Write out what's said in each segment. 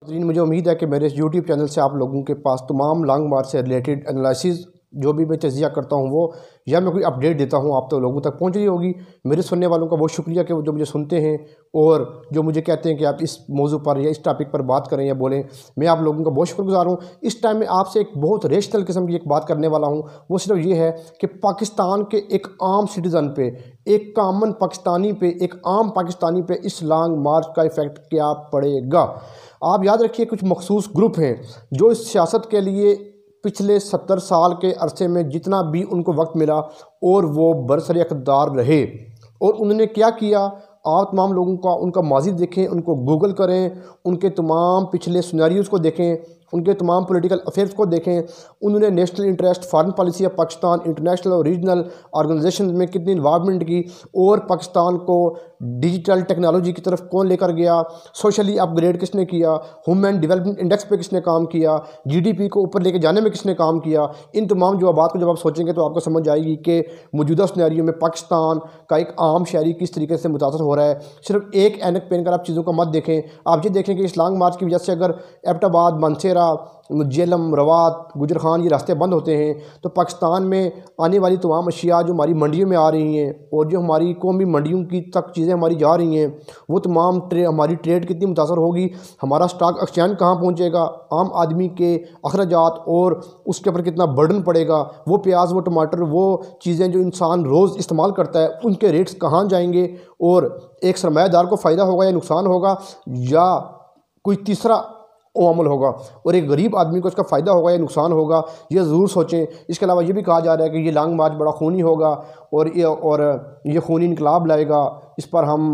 मुझे उम्मीद है कि मेरे इस यूट्यूब चैनल से आप लोगों के पास तमाम लॉन्ग मार्च से रिलेटेड एनालिसिस जो भी मैं तजिया करता हूँ वो या मैं कोई अपडेट देता हूँ आप तो लोगों तक पहुँच रही होगी। मेरे सुनने वालों का बहुत शुक्रिया कि वो जो मुझे सुनते हैं और जो मुझे कहते हैं कि आप इस मौजू पर या इस टॉपिक पर बात करें या बोलें। मैं आप लोगों का बहुत शुक्रगुजार हूँ। इस टाइम में आपसे एक बहुत रेशनल किस्म की एक बात करने वाला हूँ। वो सिर्फ ये है कि पाकिस्तान के एक आम सिटीज़न पे, एक कॉमन पाकिस्तानी पे, एक आम पाकिस्तानी पे इस लॉन्ग मार्च का इफ़ेक्ट क्या पड़ेगा। आप याद रखिए कुछ मखसूस ग्रुप हैं जो इस सियासत के लिए पिछले 70 साल के अरसे में जितना भी उनको वक्त मिला और वो बरसर इक़्तिदार रहे और उन्होंने क्या किया। आप तमाम लोगों का उनका माजी देखें, उनको गूगल करें, उनके तमाम पिछले सिनेरियोज़ को देखें, उनके तमाम पॉलिटिकल अफेयर्स को देखें। उन्होंने national interest, foreign policy of Pakistan, international और रीजनल ऑर्गेनाइजेशन में कितनी इन्वॉल्वमेंट की और पाकिस्तान को डिजिटल टेक्नोलॉजी की तरफ कौन लेकर गया, सोशली अपग्रेड किसने किया, ह्यूमन डेवलपमेंट इंडेक्स पे किसने काम किया, जीडीपी को ऊपर लेके जाने में किसने काम किया। इन तमाम जवाबात को जब आप सोचेंगे तो आपको समझ आएगी कि मौजूदा सिनेरियो में पाकिस्तान का एक आम शहरी किस तरीके से मुतासर हो रहा है। सिर्फ एक ऐनक पहनकर आप चीज़ों का मत देखें। आप ये देखें कि इस लॉन्ग मार्च की वजह से अगर एबटाबाद, मानसेरा, जेलम, रवात, गुजर खान ये रास्ते बंद होते हैं तो पाकिस्तान में आने वाली तमाम अशिया जो हमारी मंडियों में आ रही हैं और जो हमारी कौमी मंडियों की तक चीज़ें हमारी जा रही हैं वो तमाम हमारी ट्रेड कितनी मुतासर होगी, हमारा स्टॉक एक्सचेंज कहाँ पहुँचेगा, आम आदमी के अखराजात और उसके ऊपर कितना बर्डन पड़ेगा, वो प्याज, वो टमाटर, वो चीज़ें जो इंसान रोज़ इस्तेमाल करता है उनके रेट्स कहाँ जाएंगे और एक सरमायादार को फ़ायदा होगा या नुकसान होगा या कोई तीसरा अमल होगा और एक गरीब आदमी को इसका फ़ायदा होगा या नुकसान होगा, ये ज़रूर सोचें। इसके अलावा ये भी कहा जा रहा है कि ये लॉन्ग मार्च बड़ा खूनी होगा और ये खूनी इनकलाब लाएगा। इस पर हम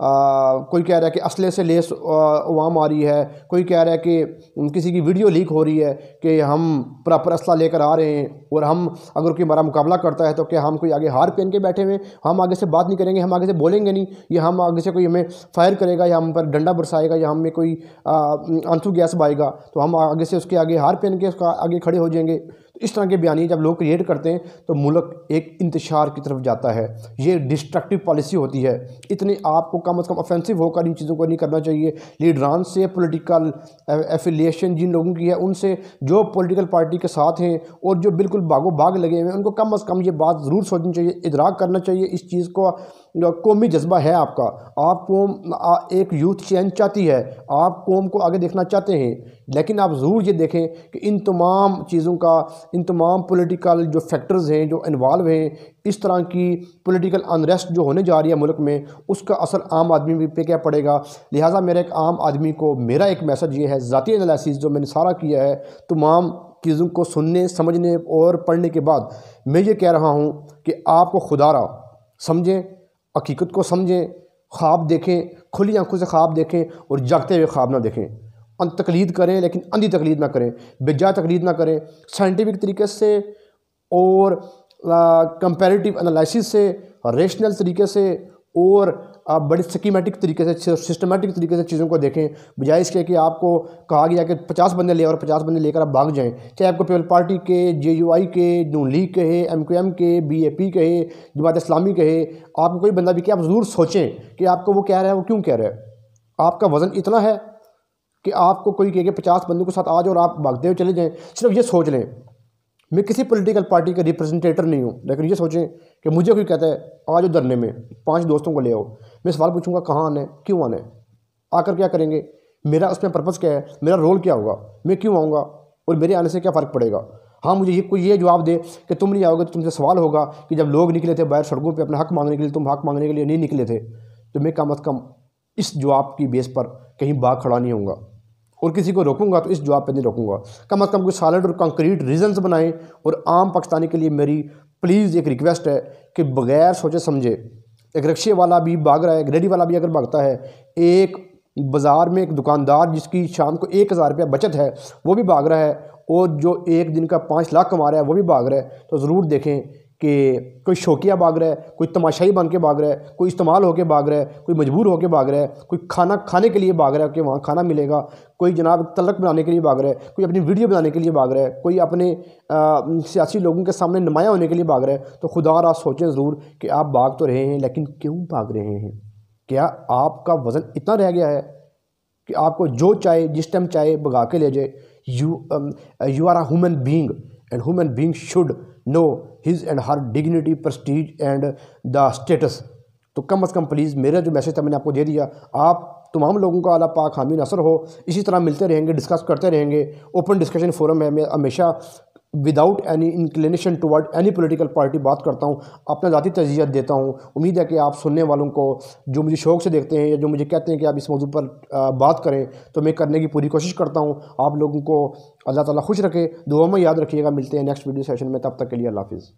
कोई कह रहा है कि असले से लेस अवाम आ रही है, कोई कह रहा है कि किसी की वीडियो लीक हो रही है कि हम प्रॉपर असला लेकर आ रहे हैं और हम अगर कोई हमारा मुकाबला करता है तो क्या हम कोई आगे हार पहन के बैठे हुए, हम आगे से बात नहीं करेंगे, हम आगे से बोलेंगे नहीं, या हम आगे से कोई हमें फायर करेगा या हम पर डंडा बरसाएगा या हमें कोई आंसू गैस बाएगा तो हम आगे से उसके आगे हार पहन के उसका आगे खड़े हो जाएंगे। तो इस तरह के बयानी जब लोग क्रिएट करते हैं तो मुल्क एक इंतशार की तरफ जाता है। ये डिस्ट्रक्टिव पॉलिसी होती है। इतने आपको कम से कम ऑफेंसिव होकर इन चीज़ों को नहीं करना चाहिए। लीडरान से, पॉलिटिकल एफिलिएशन जिन लोगों की है उनसे, जो पॉलिटिकल पार्टी के साथ हैं और जो बिल्कुल भागो भाग लगे हुए हैं, उनको कम से कम ये बात ज़रूर सोचनी चाहिए, इदराक करना चाहिए इस चीज़ को। कौमी जज्बा है आपका, आप कौम एक यूथ चेंज चाहती है, आप कौम को आगे देखना चाहते हैं, लेकिन आप ज़रूर ये देखें कि इन तमाम चीज़ों का, इन तमाम पॉलिटिकल जो फैक्टर्स हैं जो इन्वॉल्व हैं, इस तरह की पॉलिटिकल अनरेस्ट जो होने जा रही है मुल्क में, उसका असर आम आदमी पे क्या पड़ेगा। लिहाजा मेरा एक आम आदमी को मेरा एक मैसेज ये है, ज़ाती एनालिसिस जो मैंने सारा किया है, तमाम चीज़ों को सुनने, समझने और पढ़ने के बाद मैं ये कह रहा हूँ कि आपको खुदारा समझें, हकीकत को समझें, ख्वाब देखें, खुली आंखों से ख्वाब देखें और जागते हुए ख्वाब ना देखें। तकलीद करें लेकिन अंधी तकलीद ना करें, बेजा तकलीद ना करें। साइंटिफिक तरीके से और कंपैरेटिव एनालिसिस से, रेशनल तरीके से और बड़ी स्कीमेटिक तरीके से, सिस्टमेटिक तरीके से चीज़ों को देखें, बजाय इसके कि आपको कहा गया कि 50 बंदे ले और 50 बंदे लेकर आप भाग जाएं। चाहे आपको पीपल पार्टी के, JUI के, नून लीग के है, MQM के, BAP के है, जमात इस्लामी के है, आपको कोई बंदा भी कि आप ज़रूर सोचें कि आपको वो कह रहा है वो क्यों कह रहा है। आपका वज़न इतना है कि आपको कोई कहे कि 50 बंदों के साथ आ जाओ और आप भागते हुए चले जाएँ। सिर्फ ये सोच लें, मैं किसी पॉलिटिकल पार्टी का रिप्रेजेंटेटर नहीं हूँ, लेकिन ये सोचें कि मुझे कोई कहता है आ जाओ धरने में, 5 दोस्तों को ले आओ, मैं सवाल पूछूंगा कहाँ आना है, क्यों आना है, आकर क्या करेंगे, मेरा उसमें पर्पज़ क्या है, मेरा रोल क्या होगा, मैं क्यों आऊँगा और मेरे आने से क्या फ़र्क पड़ेगा। हाँ, मुझे ये कोई ये जवाब दे कि तुम नहीं आओगे तो तुमसे सवाल होगा कि जब लोग निकले थे बाहर सड़कों पर अपना हक मांगने के लिए, तुम हक मांगने के लिए नहीं निकले थे। तो मैं कम अज़ कम इस जवाब की बेस पर कहीं भाग खड़ा नहीं होऊंगा और किसी को रोकूंगा तो इस जवाब पे नहीं रोकूंगा। कम से कम कोई सॉलिड और कंक्रीट रीजंस बनाएं। और आम पाकिस्तानी के लिए मेरी प्लीज़ एक रिक्वेस्ट है कि बग़ैर सोचे समझे, एक रिक्शे वाला भी भाग रहा है, रेडी वाला भी अगर भागता है, एक बाज़ार में एक दुकानदार जिसकी शाम को 1000 रुपया बचत है वो भी भाग रहा है, और जो एक दिन का 5 लाख कमा रहा है वो भी भाग रहा है, तो ज़रूर देखें कि कोई शौकिया भाग रहा है, कोई तमाशाई बन के भाग रहा है, कोई इस्तेमाल होके भाग रहा है, कोई मजबूर होके भाग रहा है, कोई खाना खाने के लिए भाग रहा है कि वहाँ खाना मिलेगा, कोई जनाब तलक बनाने के लिए भाग रहा है, कोई अपनी वीडियो बनाने के लिए भाग रहा है, कोई अपने सियासी लोगों के सामने नुमायाँ होने के लिए भाग रहा है। तो खुदा सोचें ज़रूर कि आप भाग तो रहे हैं, लेकिन क्यों भाग रहे हैं। क्या आपका वज़न इतना रह गया है कि आपको जो चाहे जिस टाइम चाहे भगा के ले जाए। You are a human being and human being should know his and her dignity, prestige and the status. तो कम अज़ कम प्लीज़ मेरा जो मैसेज था मैंने आपको दे दिया। आप तमाम लोगों का अल्लाह पाक हामी नसर हो। इसी तरह मिलते रहेंगे, डिस्कस करते रहेंगे। ओपन डिस्कशन फोरम है, मैं हमेशा without any inclination toward any political party बात करता हूँ, अपना ज़ाती तज़किया देता हूँ। उम्मीद है कि आप सुनने वालों को जो मुझे शौक़ से देखते हैं या जो मुझे कहते हैं कि आप इस मौजू पर बात करें, तो मैं करने की पूरी कोशिश करता हूँ। आप लोगों को अल्लाह ताला खुश रखे, दुआ में याद रखिएगा। मिलते हैं नेक्स्ट वीडियो सेशन में, तब तक के लिए अल्लाह हाफ़िज़।